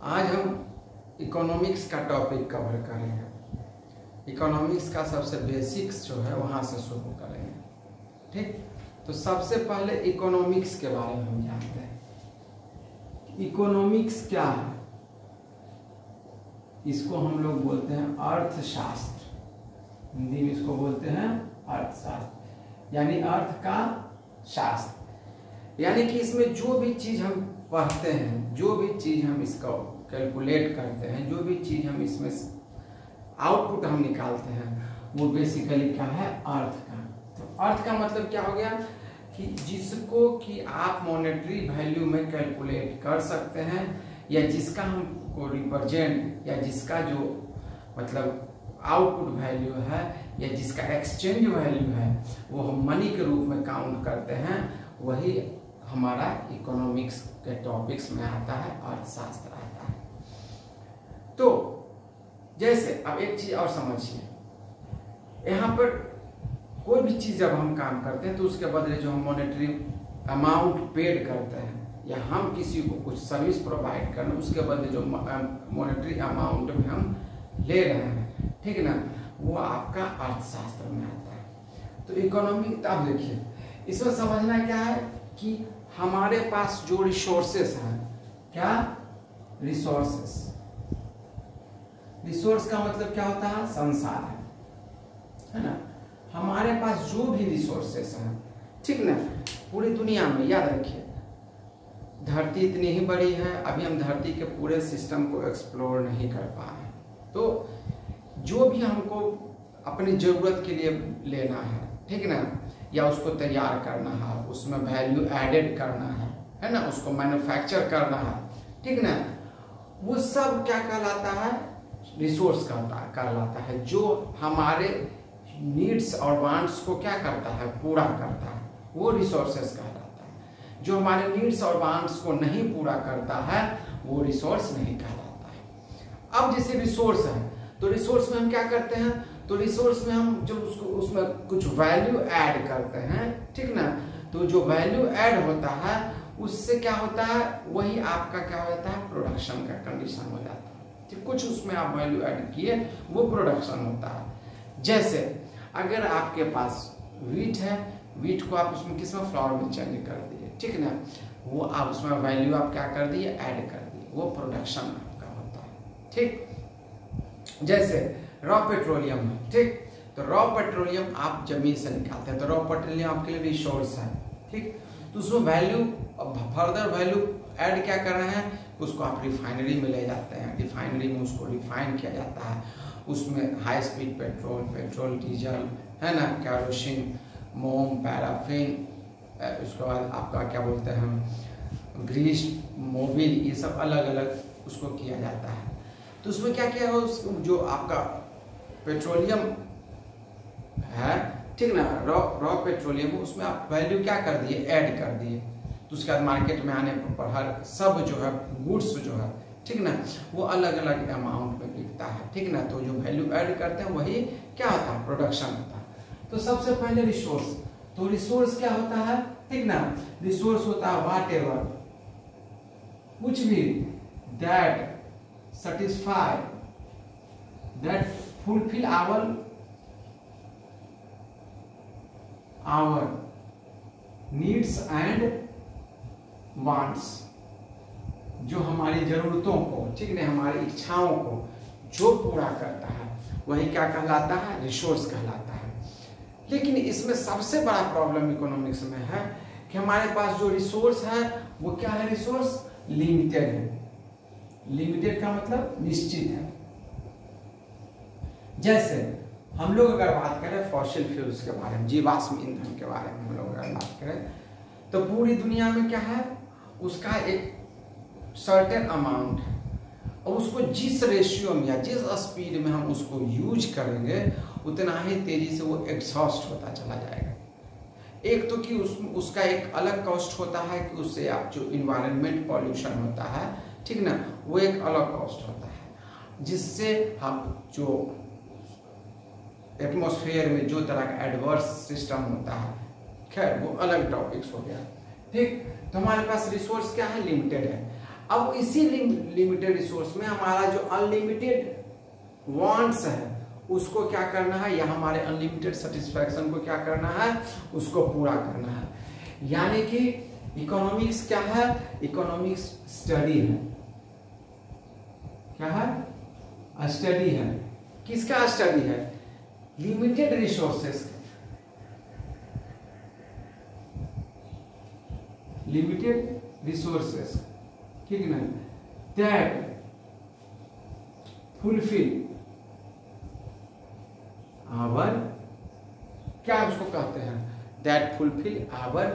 आज हम इकोनॉमिक्स का टॉपिक कवर करेंगे। इकोनॉमिक्स का सबसे बेसिक्स जो है वहाँ से शुरू करेंगे। ठीक, तो सबसे पहले इकोनॉमिक्स के बारे में हम जानते हैं। इकोनॉमिक्स क्या है? इसको हम लोग बोलते हैं अर्थशास्त्र। हिंदी में इसको बोलते हैं अर्थशास्त्र, यानी अर्थ का शास्त्र। यानी कि इसमें जो भी चीज हम पढ़ते हैं, जो भी चीज हम इसका कैलकुलेट करते हैं, जो भी चीज हम इसमें आउटपुट हम निकालते हैं, वो बेसिकली क्या है? अर्थ का। तो अर्थ का मतलब क्या हो गया कि जिसको कि आप मॉनेटरी वैल्यू में कैलकुलेट कर सकते हैं, या जिसका हमको रिप्रेजेंट, या जिसका जो मतलब आउटपुट वैल्यू है, या जिसका एक्सचेंज वैल्यू है, वो हम मनी के रूप में काउंट करते हैं, वही हमारा इकोनॉमिक्स के टॉपिक्स में आता है, अर्थशास्त्र आता है। तो जैसे अब एक चीज और समझिए, यहाँ पर कोई भी चीज जब हम काम करते हैं तो उसके बदले जो हम मॉनेटरी अमाउंट पेड करते हैं, या हम किसी को कुछ सर्विस प्रोवाइड करना, उसके बदले जो मॉनेटरी अमाउंट में हम ले रहे हैं, ठीक है ना, वो आपका अर्थशास्त्र में आता है। तो इकोनॉमी, अब देखिए इसमें समझना क्या है कि हमारे पास जो रिसोर्सेस हैं, क्या रिसोर्सेस, रिसोर्स का मतलब क्या होता है? संसाधन, है ना। हमारे पास जो भी रिसोर्सेस हैं, ठीक ना, पूरी दुनिया में, याद रखिए धरती इतनी ही बड़ी है, अभी हम धरती के पूरे सिस्टम को एक्सप्लोर नहीं कर पाए। तो जो भी हमको अपनी जरूरत के लिए लेना है, ठीक ना, या उसको तैयार करना है, उसमें वैल्यू एडेड करना है ना, उसको मैन्युफैक्चर करना है, ठीक ना, वो सब क्या कहलाता है? रिसोर्स कहलाता है, जो हमारे नीड्स और वांट्स को क्या करता है? पूरा करता है, वो रिसोर्सेस कहलाता है। जो हमारे नीड्स और वांट्स को नहीं पूरा करता है, वो रिसोर्स नहीं कहलाता है। अब जैसे रिसोर्स है, तो रिसोर्स में हम क्या करते हैं? तो रिसोर्स में हम जब उसको उसमें कुछ वैल्यू ऐड करते हैं, ठीक ना, तो जो वैल्यू ऐड होता है उससे क्या होता है? वही आपका क्या होता है? प्रोडक्शन का कंडीशन हो जाता है। तो कुछ उसमें आप वैल्यू ऐड किए, वो प्रोडक्शन होता है। जैसे अगर आपके पास वीट है, वीट को आप उसमें किसमें? फ्लावर में चेंज कर दिए, ठीक ना, वो आप उसमें वैल्यू आप क्या कर दिए? ऐड कर दिए, वो प्रोडक्शन आपका होता है। ठीक, जैसे रॉ पेट्रोलियम है, ठीक, तो रॉ पेट्रोलियम आप जमीन से निकालते हैं, तो रॉ पेट्रोलियम आपके लिए रिसोर्स है, ठीक। तो उसमें वैल्यू, फर्दर वैल्यू ऐड क्या कर रहे हैं? उसको आप रिफाइनरी में ले जाते हैं, रिफाइनरी में उसको रिफाइन किया जाता है, उसमें हाई स्पीड पेट्रोल, डीजल, है ना, कैरोसिन, मोम, पैराफिन, उसके बाद आपका क्या बोलते हैं हम, ग्रीस, मोबिल, ये सब अलग अलग उसको किया जाता है। तो उसमें क्या किया है? जो आपका पेट्रोलियम है, ठीक ना, रॉ पेट्रोलियम, उसमें आप वैल्यू क्या कर दिए? ऐड कर दिए। तो उसके बाद मार्केट में आने पर हर सब जो है गुड्स जो है, ठीक ना, वो अलग अलग अमाउंट में बिकता है, ठीक ना। तो जो वैल्यू ऐड करते हैं वही क्या होता है? प्रोडक्शन होता है। तो सबसे पहले रिसोर्स, तो रिसोर्स क्या होता है? ठीक ना, रिसोर्स होता है व्हाट एवर, कुछ भी, that satisfy, that fulfill our needs and wants, जो हमारी जरूरतों को, ठीक है, हमारी इच्छाओं को जो पूरा करता है, वही क्या कहलाता है? रिसोर्स कहलाता है। लेकिन इसमें सबसे बड़ा प्रॉब्लम इकोनॉमिक्स में है कि हमारे पास जो रिसोर्स है वो क्या है? रिसोर्स लिमिटेड है। लिमिटेड का मतलब निश्चित है। जैसे हम लोग अगर बात करें फॉसिल फ्यूल्स के बारे में, जीवाश्म ईंधन के बारे में हम लोग अगर बात करें, तो पूरी दुनिया में क्या है? उसका एक सर्टेन अमाउंट है, और उसको जिस रेशियो में या जिस स्पीड में हम उसको यूज करेंगे, उतना ही तेजी से वो एग्जॉस्ट होता चला जाएगा। एक तो कि उसका एक अलग कॉस्ट होता है कि उससे आप जो इन्वायरमेंट पॉल्यूशन होता है, ठीक ना, वो एक अलग कॉस्ट होता है, जिससे हम जो एटमॉस्फेयर में जो तरह का एडवर्स सिस्टम होता है, खैर वो अलग टॉपिक्स हो गया, ठीक। तो हमारे पास रिसोर्स क्या है? लिमिटेड है। अब इसी लिमिटेड रिसोर्स में हमारा जो अनलिमिटेड वांट्स है उसको क्या करना है, या हमारे अनलिमिटेड सेटिस्फैक्शन को क्या करना है, उसको पूरा करना है। यानी कि इकोनॉमिक्स क्या है, इकोनॉमिक्स स्टडी है। क्या है, स्टडी है। किसका स्टडी है, लिमिटेड रिसोर्सेस, लिमिटेड रिसोर्सेस, ठीक ना, दैट फुलफिल आवर, क्या उसको कहते हैं, that fulfill our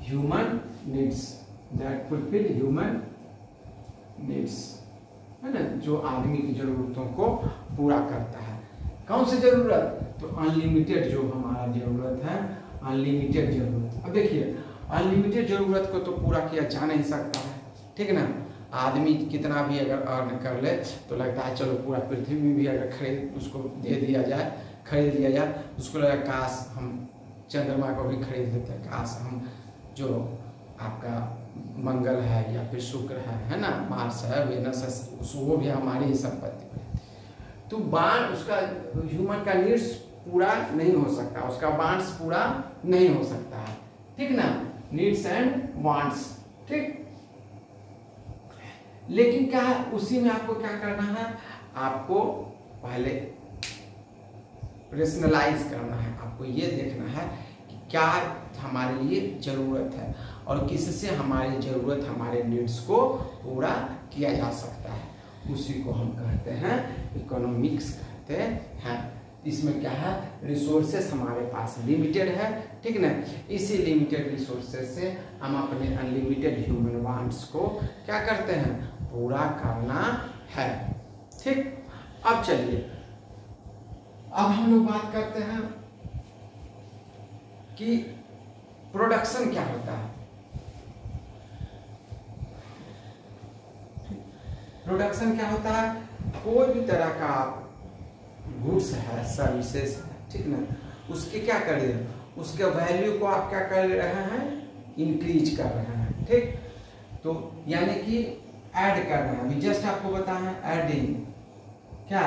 human needs, that fulfill human needs, है ना, जो आदमी की जरूरतों को पूरा करता है। कौन सी जरूरत, तो अनलिमिटेड जो हमारा जरूरत है, अनलिमिटेड जरूरत। अब देखिए अनलिमिटेड जरूरत को तो पूरा किया जा नहीं सकता है, ठीक ना। आदमी कितना भी अगर अर्न कर ले तो लगता है चलो पूरा पृथ्वी भी अगर खरीद उसको दे दिया जाए, खरीद लिया जाए, उसको लगा काश हम चंद्रमा को भी खरीद लेते हैं, काश हम जो आपका मंगल है या फिर शुक्र है ना, मार्स है, वेनस है, वो भी हमारी ही संपत्ति है। तो बांड उसका ह्यूमन का नीड्स पूरा नहीं हो सकता, उसका वांट्स पूरा नहीं हो सकता है, ठीक ना, नीड्स एंड वांट्स, ठीक। लेकिन क्या है, उसी में आपको क्या करना है, आपको पहले रेशनलाइज करना है, आपको ये देखना है कि क्या हमारे लिए जरूरत है और किससे हमारी जरूरत, हमारे नीड्स को पूरा किया जा सकता है, उसी को हम कहते हैं इकोनॉमिक्स कहते हैं। इसमें क्या है, रिसोर्सेस हमारे पास लिमिटेड है, ठीक ना, इसी लिमिटेड रिसोर्सेस से हम अपने अनलिमिटेड ह्यूमन वांट्स को क्या करते हैं, पूरा करना है, ठीक। अब चलिए, अब हम लोग बात करते हैं कि प्रोडक्शन क्या होता है। प्रोडक्शन क्या होता है, कोई भी तरह का गुड्स है, सर्विसेज है, ठीक ना, उसके क्या करिए, उसके वैल्यू को आप क्या कर रहे हैं, इंक्रीज कर रहे हैं, ठीक। तो यानी कि ऐड कर रहे हैं, अभी जस्ट आपको बताया एडिंग क्या,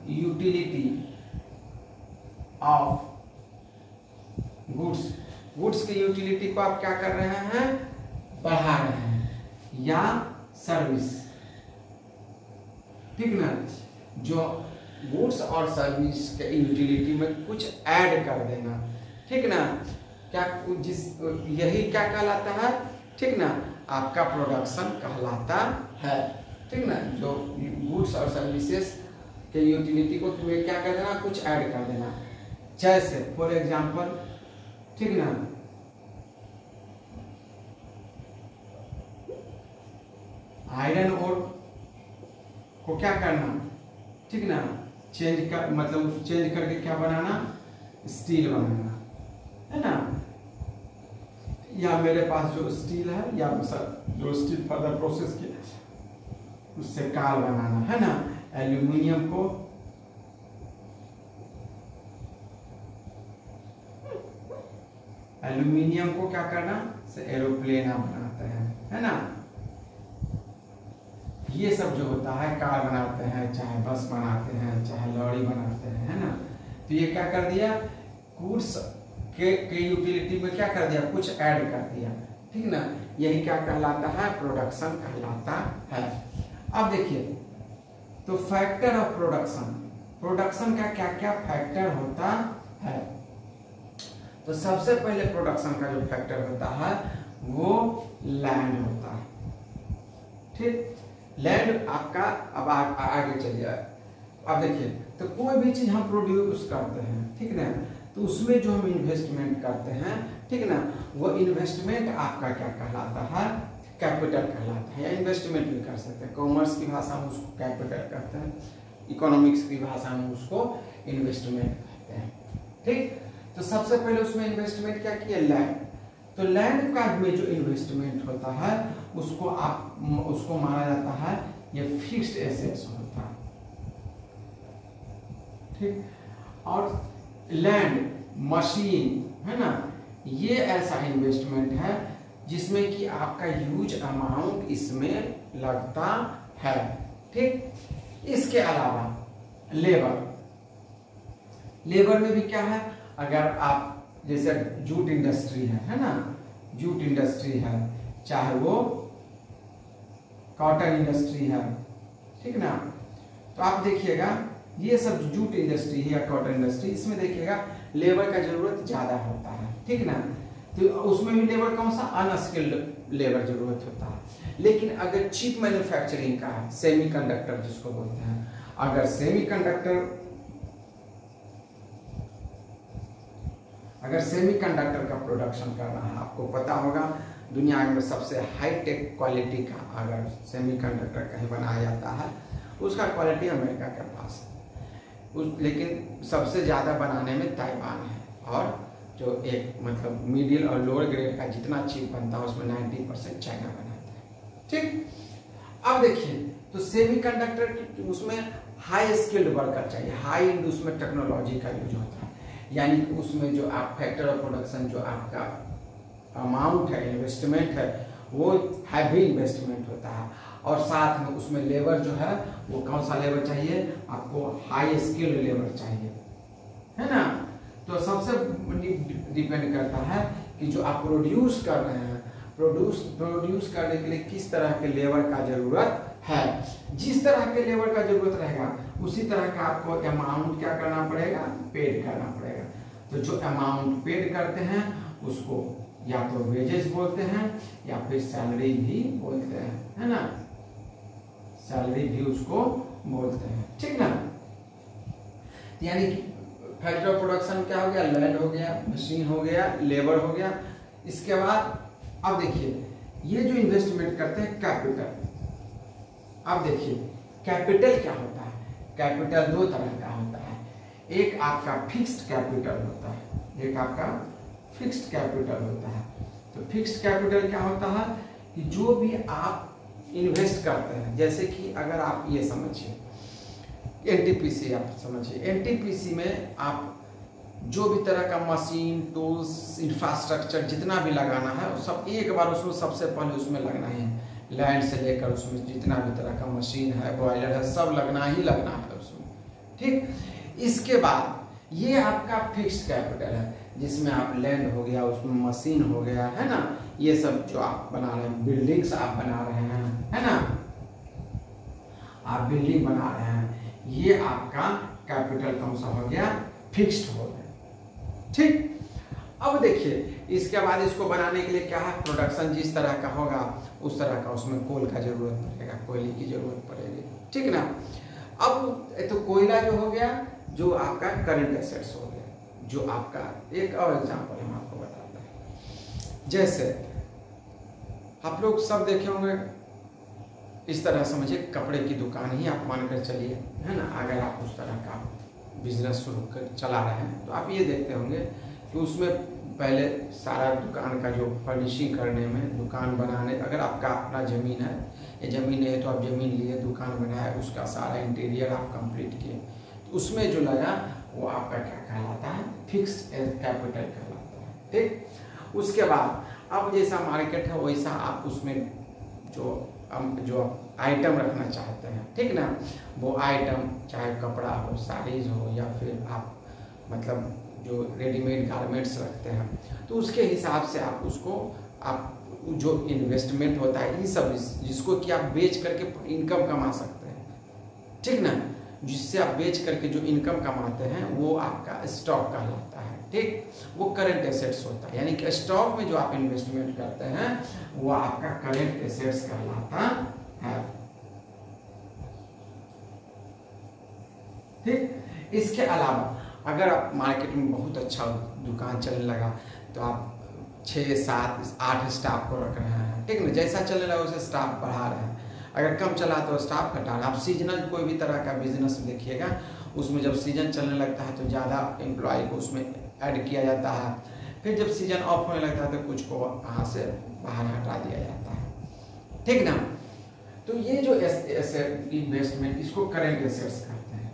यूटिलिटी ऑफ गुड्स, गुड्स की यूटिलिटी को आप क्या कर रहे हैं, बढ़ा रहे हैं, या सर्विस, ठीक ना, जो गुड्स और सर्विस के यूटिलिटी में कुछ ऐड कर देना, ठीक ना, क्या जिस यही क्या कहलाता है, ठीक ना, आपका प्रोडक्शन कहलाता है, ठीक ना, जो गुड्स और सर्विसेज के यूटिलिटी को तुम्हें क्या कर देना, कुछ ऐड कर देना। जैसे फॉर एग्जांपल, ठीक ना, आयरन ओर को क्या करना, ठीक ना, चेंज कर, मतलब चेंज करके क्या बनाना, स्टील बनाना, है ना, या मेरे पास जो स्टील है या जो स्टील फर्दर प्रोसेस किया उससे कार बनाना, है ना, एल्यूमिनियम को क्या करना, से एरोप्लेन बनाते हैं, है ना, ये सब जो होता है, कार बनाते हैं, चाहे बस बनाते हैं, चाहे लॉरी बनाते हैं, है ना, तो ये क्या कर दिया, गुड्स के यूटिलिटी में क्या कर दिया, कुछ ऐड कर दिया, ठीक ना, यही क्या कहलाता है, प्रोडक्शन कहलाता है। अब देखिए, तो फैक्टर ऑफ प्रोडक्शन, प्रोडक्शन का क्या क्या फैक्टर होता है। तो सबसे पहले प्रोडक्शन का जो फैक्टर होता है वो लैंड होता है, ठीक। लैंड आपका, अब आगे चलिए, अब देखिए, तो कोई भी चीज हम प्रोड्यूस करते हैं, ठीक ना, तो उसमें जो हम इन्वेस्टमेंट करते हैं, ठीक ना, वो इन्वेस्टमेंट आपका क्या कहलाता है, कैपिटल कहलाता है, या इन्वेस्टमेंट भी कर सकते हैं, कॉमर्स की भाषा में उसको कैपिटल कहते हैं, इकोनॉमिक्स की भाषा में उसको इन्वेस्टमेंट कहते हैं, ठीक। तो सबसे पहले उसमें इन्वेस्टमेंट क्या किया, लैंड, तो लैंड का में जो इन्वेस्टमेंट होता है उसको माना जाता है ये फिक्स्ड एसेट्स होता है, ठीक। और लैंड, मशीन, है ना, ये ऐसा इन्वेस्टमेंट है जिसमें कि आपका ह्यूज अमाउंट इसमें लगता है। ठीक, इसके अलावा लेबर में भी क्या है, अगर आप जैसे जूट इंडस्ट्री है ना, जूट इंडस्ट्री है, चाहे वो कॉटन इंडस्ट्री है, ठीक ना, तो आप देखिएगा ये सब जूट इंडस्ट्री है या कॉटन इंडस्ट्री, इसमें देखिएगा लेबर का जरूरत ज्यादा होता है। ठीक ना, तो उसमें भी लेबर कौन सा, अनस्किल्ड लेबर जरूरत होता है। लेकिन अगर चिप मैन्युफैक्चरिंग का है, सेमीकंडक्टर जिसको बोलते हैं, अगर सेमीकंडक्टर का प्रोडक्शन करना है, आपको पता होगा दुनिया में सबसे हाई टेक क्वालिटी का अगर सेमीकंडक्टर कहीं बनाया जाता है, उसका क्वालिटी अमेरिका के पास है, लेकिन सबसे ज़्यादा बनाने में ताइवान है, और जो एक मतलब मिडिल और लोअर ग्रेड का जितना चिप बनता है उसमें 90% चाइना बनाता है। ठीक, अब देखिए तो सेमीकंडक्टर उसमें हाई स्किल्ड वर्कर चाहिए, हाई एंड उसमें टेक्नोलॉजी का यूज होता है, यानी कि उसमें जो आप फैक्टर ऑफ प्रोडक्शन जो आपका अमाउंट है, इन्वेस्टमेंट है, वो हैवी इन्वेस्टमेंट होता है, और साथ में उसमें लेबर जो है वो कौन सा लेबर चाहिए आपको, हाई स्किल्ड लेबर चाहिए, है ना। तो सबसे डिपेंड करता है कि जो आप प्रोड्यूस कर रहे हैं, प्रोड्यूस करने के लिए किस तरह के लेबर का जरूरत है। जिस तरह के लेबर का जरूरत रहेगा उसी तरह का आपको अमाउंट क्या करना पड़ेगा, पेड करना पड़ेगा। तो जो अमाउंट पेड करते हैं उसको या तो वेजेस बोलते हैं या फिर सैलरी भी बोलते हैं, है ना, सैलरी भी उसको बोलते हैं। ठीक ना, यानी कि फैक्टर ऑफ प्रोडक्शन क्या हो गया, लैंड हो गया, मशीन हो गया, लेबर हो गया। इसके बाद अब देखिए ये जो इन्वेस्टमेंट करते हैं कैपिटल, अब देखिए कैपिटल क्या होता है, कैपिटल दो तरह का होता है, एक आपका फिक्स्ड कैपिटल होता है, एक आपका फिक्स्ड कैपिटल होता है। तो फिक्स्ड कैपिटल क्या होता है कि जो भी आप इन्वेस्ट करते हैं, जैसे कि अगर आप ये समझिए एनटीपीसी, आप समझिए एनटीपीसी में आप जो भी तरह का मशीन, टूल्स, इंफ्रास्ट्रक्चर जितना भी लगाना है वो सब एक बार उसमें सबसे पहले उसमें लगना है, लैंड से लेकर उसमें जितना भी तरह का मशीन है, बॉयलर है, सब लगना ही लगना है उसमें। ठीक, इसके बाद ये आपका फिक्स्ड कैपिटल है जिसमें आप लैंड हो गया, उसमें मशीन हो गया, है ना, ये सब जो आप बना रहे हैं, बिल्डिंग्स आप बना रहे हैं, है ना, आप बिल्डिंग बना रहे हैं, ये आपका कैपिटल कौन सा हो गया, फिक्स्ड हो गया। ठीक, अब देखिए इसके बाद इसको बनाने के लिए क्या है, प्रोडक्शन जिस तरह का होगा उस तरह का उसमें कोल का जरूरत पड़ेगा, कोयले की जरूरत पड़ेगी। ठीक ना, अब तो कोयला जो हो गया जो आपका करंट एसेट्स हो गया, जो आपका एक और एग्जांपल हम आपको बताते हैं, जैसे आप लोग सब देखे होंगे, इस तरह समझिए कपड़े की दुकान ही आप मानकर चलिए, है ना, अगर आप उस तरह का बिजनेस शुरू कर चला रहे हैं तो आप ये देखते होंगे कि उसमें पहले सारा दुकान का जो फर्निशिंग करने में, दुकान बनाने, अगर आपका अपना ज़मीन है या ज़मीन है तो आप ज़मीन लिए, दुकान बनाए, उसका सारा इंटीरियर आप कंप्लीट किए, तो उसमें जो लगा वो आपका क्या कहलाता है, फिक्स्ड कैपिटल कहलाता है। ठीक, उसके बाद अब जैसा मार्केट है वैसा आप उसमें जो आइटम रखना चाहते हैं, ठीक ना, वो आइटम चाहे कपड़ा हो, साड़ीज हो, या फिर आप मतलब जो रेडीमेड गारमेंट्स रखते हैं, तो उसके हिसाब से आप उसको, आप जो इन्वेस्टमेंट होता है इन सब जिसको कि आप बेच करके इनकम कमा सकते हैं, ठीक ना, जिससे आप बेच करके जो इनकम कमाते हैं वो आपका स्टॉक कहलाता है। ठीक, वो करंट एसेट्स होता है, यानी कि स्टॉक में जो आप इन्वेस्टमेंट करते हैं वो आपका करंट एसेट्स कहलाता है। ठीक, इसके अलावा अगर आप मार्केट में बहुत अच्छा दुकान चलने लगा तो आप 6, 7, 8 स्टाफ को रख रहे हैं, ठीक ना, जैसा चलने लगा उसे स्टाफ बढ़ा रहे हैं, अगर कम चला तो स्टाफ घटा रहे हैं। आप सीजनल कोई भी तरह का बिजनेस देखिएगा, उसमें जब सीजन चलने लगता है तो ज़्यादा एम्प्लॉय को उसमें ऐड किया जाता है, फिर जब सीजन ऑफ होने लगता है तो कुछ को वहाँ से बाहर हटा दिया जाता है, ठीक ना। तो ये जो एसेट इन्वेस्टमेंट, इसको करंट एसेट्स कहते हैं,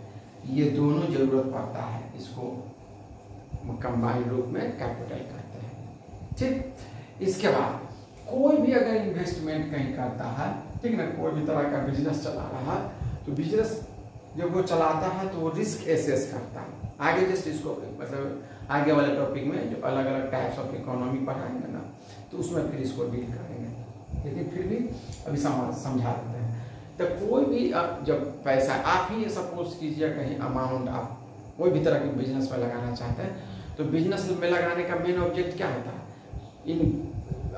ये दोनों जरूरत पड़ता है, इसको कंबाइंड रूप में कैपिटल कहते हैं। ठीक, इसके बाद कोई भी अगर इन्वेस्टमेंट कहीं करता है ठीक ना, कोई भी तरह का बिजनेस चला रहा है तो बिजनेस जब वो चलाता है तो वो रिस्क एसेस करता है। आगे जस्ट इसको मतलब आगे वाले टॉपिक में जो अलग अलग टाइप्स ऑफ इकोनॉमी पढ़ाएंगे ना, तो उसमें फिर इसको डील करेंगे, लेकिन फिर भी अभी समझा देते हैं। तो कोई भी अब जब पैसा आप ही सपोज कीजिए कहीं अमाउंट आप कोई भी तरह के बिजनेस में लगाना चाहते हैं, तो बिजनेस में लगाने का मेन ऑब्जेक्ट क्या होता है,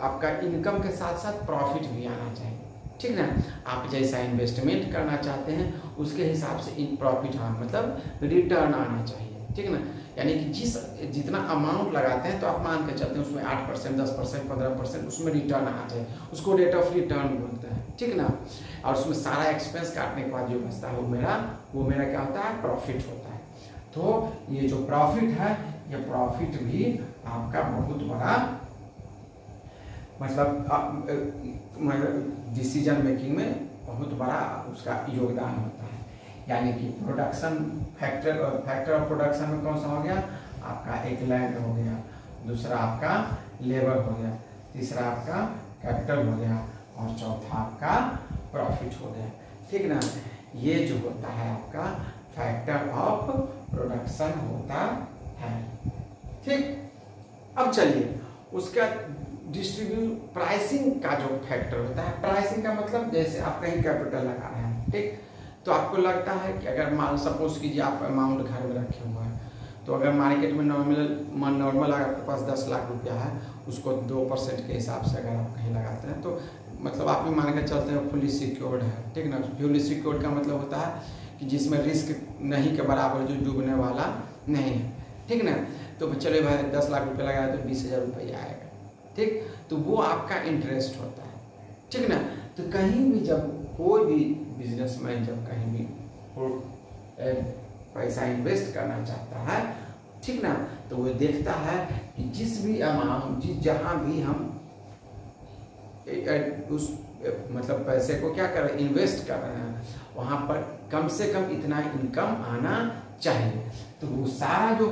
आपका इनकम के साथ साथ प्रॉफिट भी आना चाहिए, ठीक ना। आप जैसा इन्वेस्टमेंट करना चाहते हैं उसके हिसाब से इन प्रॉफिट मतलब रिटर्न आना चाहिए, ठीक ना। यानी कि जितना अमाउंट लगाते हैं तो आप मान के चलते हैं उसमें 8%, 10%, 15% उसमें रिटर्न आना चाहिए, उसको रेट ऑफ रिटर्न बोलते हैं, ठीक ना। और उसमें सारा एक्सपेंस काटने के बाद जो बचता है वो मेरा क्या होता है, प्रॉफिट होता है। तो ये जो प्रॉफिट है, ये प्रॉफिट भी आपका बहुत बड़ा मतलब डिसीजन मेकिंग में बहुत बड़ा उसका योगदान होता है। यानी कि प्रोडक्शन फैक्टर ऑफ प्रोडक्शन में कौन सा हो गया, आपका एक लैंड हो गया, दूसरा आपका लेबर हो गया, तीसरा आपका कैपिटल हो गया, और चौथा आपका प्रॉफिट हो गया, ठीक ना। ये जो होता है आपका फैक्टर ऑफ प्रोडक्शन होता है, ठीक। अब चलिए उसका डिस्ट्रीब्यूट प्राइसिंग का जो फैक्टर होता है, प्राइसिंग का मतलब जैसे आप कहीं कैपिटल लगा रहे हैं, ठीक, तो आपको लगता है कि अगर मान सपोज कीजिए आप अमाउंट घर में रखे हुए हैं, तो अगर मार्केट में नॉर्मल आपके पास 10 लाख रुपया है, उसको 2% के हिसाब से अगर आप कहीं लगाते हैं तो मतलब आप भी मान के चलते हैं फुली सिक्योर्ड है, ठीक ना। फुली सिक्योर्ड का मतलब होता है कि जिसमें रिस्क नहीं के बराबर, जो डूबने वाला नहीं है, ठीक ना। तो चले भाई 10 लाख रुपये लगाया तो 20,000 रुपया आएगा, ठीक, तो वो आपका इंटरेस्ट होता है, ठीक ना। तो कहीं भी जब कोई भी बिजनेसमैन जब कहीं भी पैसा इन्वेस्ट करना चाहता है, ठीक ना, तो वो देखता है कि जिस भी अमाउंट जहाँ भी हम उस मतलब पैसे को क्या कर रहे हैं, इन्वेस्ट कर रहे हैं, वहाँ पर कम से कम इतना इनकम आना चाहिए। तो वो सारा जो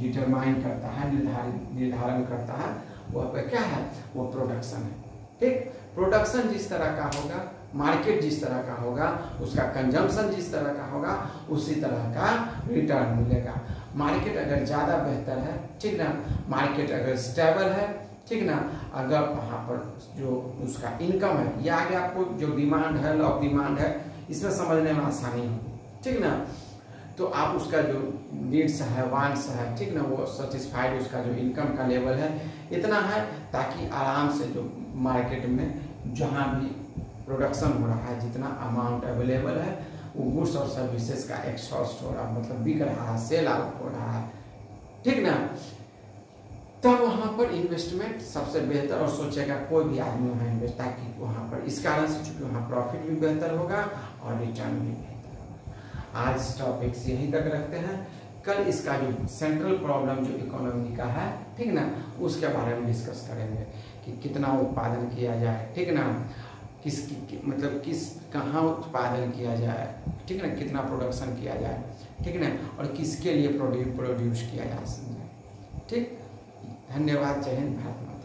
डिटरमाइन करता है, निर्धारण करता है, वो आपका क्या है, वो प्रोडक्शन है, ठीक। प्रोडक्शन जिस तरह का होगा, मार्केट जिस तरह का होगा, उसका कंजम्पशन जिस तरह का होगा, उसी तरह का रिटर्न मिलेगा। मार्केट अगर ज़्यादा बेहतर है, ठीक ना, मार्केट अगर स्टेबल है, ठीक ना, अगर वहाँ पर जो उसका इनकम है, या आगे आपको जो डिमांड है, लॉ ऑफ डिमांड है, इसमें समझने में आसानी होगी, ठीक ना। तो आप उसका जो नीड्स है, वांट्स है, ठीक ना, वो सेटिस्फाइड, उसका जो इनकम का लेवल है इतना है, ताकि आराम से जो मार्केट में जहाँ भी प्रोडक्शन हो रहा है, जितना अमाउंट अवेलेबल है, वो गुड्स और सर्विसेज का एक्सहॉस्ट हो रहा है, मतलब बिक रहा है, सेल आउट हो रहा है, ठीक ना। तब वहाँ पर इन्वेस्टमेंट सबसे बेहतर, और सोचेगा कोई भी आदमी वहाँ इन्वेस्ट, ताकि वहाँ पर इस कारण से चूंकि वहाँ प्रॉफिट भी बेहतर होगा और रिटर्न भी बेहतर होगा। आज टॉपिक्स यहीं तक रखते हैं, कल इसका जो सेंट्रल प्रॉब्लम जो इकोनॉमी का है, ठीक ना, उसके बारे में डिस्कस करेंगे कि कितना उत्पादन किया जाए, ठीक ना, मतलब कहाँ उत्पादन किया जाए, ठीक ना, कितना प्रोडक्शन किया जाए, ठीक ना, और किसके लिए प्रोड्यूस किया जा सकता है, ठीक। धन्यवाद। जय हिंद, भारत माता।